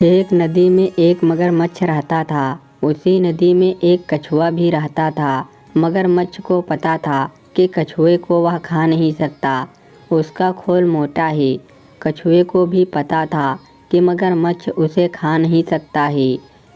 एक नदी में एक मगरमच्छ रहता था। उसी नदी में एक कछुआ भी रहता था। मगरमच्छ को पता था कि कछुए को वह खा नहीं सकता, उसका खोल मोटा है। कछुए को भी पता था कि मगरमच्छ उसे खा नहीं सकता है।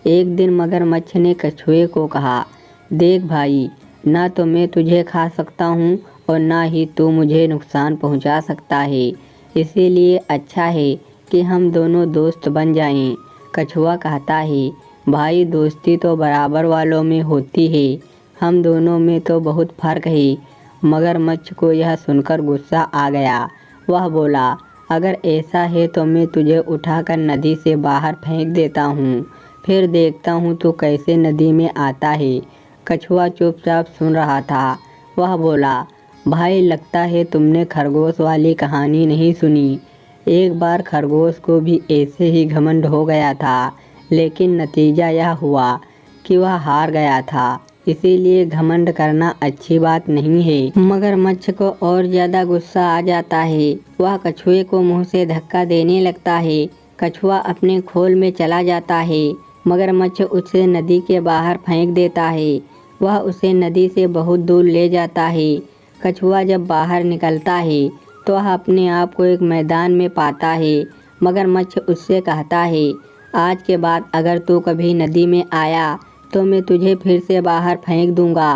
एक दिन मगरमच्छ ने कछुए को कहा, देख भाई, ना तो मैं तुझे खा सकता हूँ और ना ही तू मुझे नुकसान पहुँचा सकता है। इसीलिए अच्छा है कि हम दोनों दोस्त बन जाएं। कछुआ कहता है, भाई दोस्ती तो बराबर वालों में होती है, हम दोनों में तो बहुत फर्क है। मगरमच्छ को यह सुनकर गुस्सा आ गया। वह बोला, अगर ऐसा है तो मैं तुझे उठाकर नदी से बाहर फेंक देता हूँ, फिर देखता हूँ तू कैसे नदी में आता है। कछुआ चुपचाप सुन रहा था। वह बोला, भाई लगता है तुमने खरगोश वाली कहानी नहीं सुनी। एक बार खरगोश को भी ऐसे ही घमंड हो गया था, लेकिन नतीजा यह हुआ कि वह हार गया था। इसीलिए घमंड करना अच्छी बात नहीं है। मगरमच्छ को और ज़्यादा गुस्सा आ जाता है। वह कछुए को मुंह से धक्का देने लगता है। कछुआ अपने खोल में चला जाता है। मगरमच्छ उसे नदी के बाहर फेंक देता है। वह उसे नदी से बहुत दूर ले जाता है। कछुआ जब बाहर निकलता है तो वह अपने आप को एक मैदान में पाता है। मगरमच्छ उससे कहता है, आज के बाद अगर तू कभी नदी में आया तो मैं तुझे फिर से बाहर फेंक दूंगा।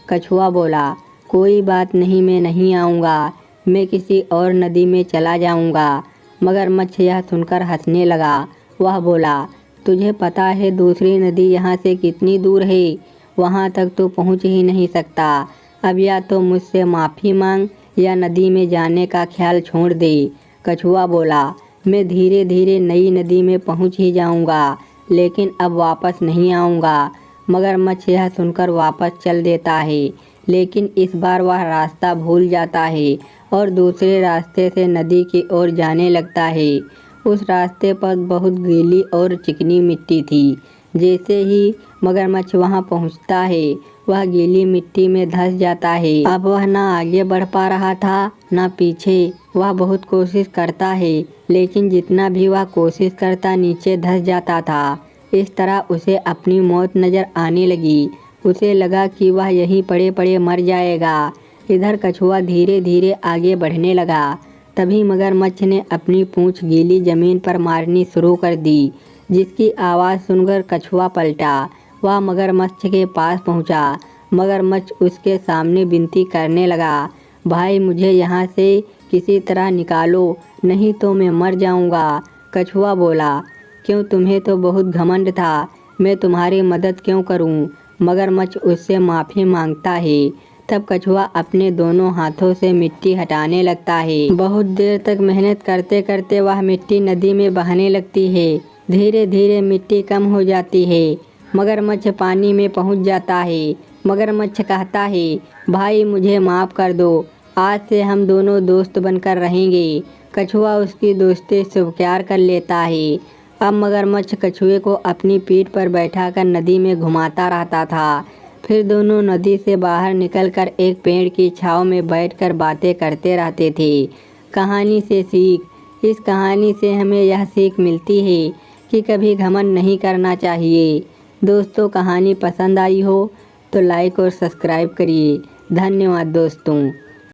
कछुआ बोला, कोई बात नहीं, मैं नहीं आऊँगा, मैं किसी और नदी में चला जाऊँगा। मगरमच्छ यह सुनकर हंसने लगा। वह बोला, तुझे पता है दूसरी नदी यहाँ से कितनी दूर है? वहाँ तक तो पहुँच ही नहीं सकता। अब या तो मुझसे माफ़ी मांग या नदी में जाने का ख्याल छोड़ दे। कछुआ बोला, मैं धीरे धीरे नई नदी में पहुंच ही जाऊंगा, लेकिन अब वापस नहीं आऊंगा। मगरमच्छ यह सुनकर वापस चल देता है, लेकिन इस बार वह रास्ता भूल जाता है और दूसरे रास्ते से नदी की ओर जाने लगता है। उस रास्ते पर बहुत गीली और चिकनी मिट्टी थी। जैसे ही मगरमच्छ वहां पहुंचता है, वह गीली मिट्टी में धंस जाता है। अब वह ना आगे बढ़ पा रहा था ना पीछे। वह बहुत कोशिश करता है, लेकिन जितना भी वह कोशिश करता नीचे धंस जाता था। इस तरह उसे अपनी मौत नजर आने लगी। उसे लगा कि वह यहीं पड़े पड़े मर जाएगा। इधर कछुआ धीरे धीरे आगे बढ़ने लगा। तभी मगरमच्छ ने अपनी पूंछ गीली जमीन पर मारनी शुरू कर दी, जिसकी आवाज़ सुनकर कछुआ पलटा। वह मगरमच्छ के पास पहुंचा। मगरमच्छ उसके सामने विनती करने लगा, भाई मुझे यहाँ से किसी तरह निकालो, नहीं तो मैं मर जाऊँगा। कछुआ बोला, क्यों, तुम्हें तो बहुत घमंड था, मैं तुम्हारी मदद क्यों करूँ? मगरमच्छ उससे माफ़ी मांगता है। तब कछुआ अपने दोनों हाथों से मिट्टी हटाने लगता है। बहुत देर तक मेहनत करते करते वह मिट्टी नदी में बहने लगती है। धीरे धीरे मिट्टी कम हो जाती है। मगरमच्छ पानी में पहुंच जाता है। मगरमच्छ कहता है, भाई मुझे माफ़ कर दो, आज से हम दोनों दोस्त बनकर रहेंगे। कछुआ उसकी दोस्ती स्वीकार कर लेता है। अब मगरमच्छ कछुए को अपनी पीठ पर बैठाकर नदी में घुमाता रहता था। फिर दोनों नदी से बाहर निकलकर एक पेड़ की छांव में बैठकर बातें करते रहते थे। कहानी से सीख, इस कहानी से हमें यह सीख मिलती है कि कभी घमंड नहीं करना चाहिए। दोस्तों, कहानी पसंद आई हो तो लाइक और सब्सक्राइब करिए। धन्यवाद दोस्तों।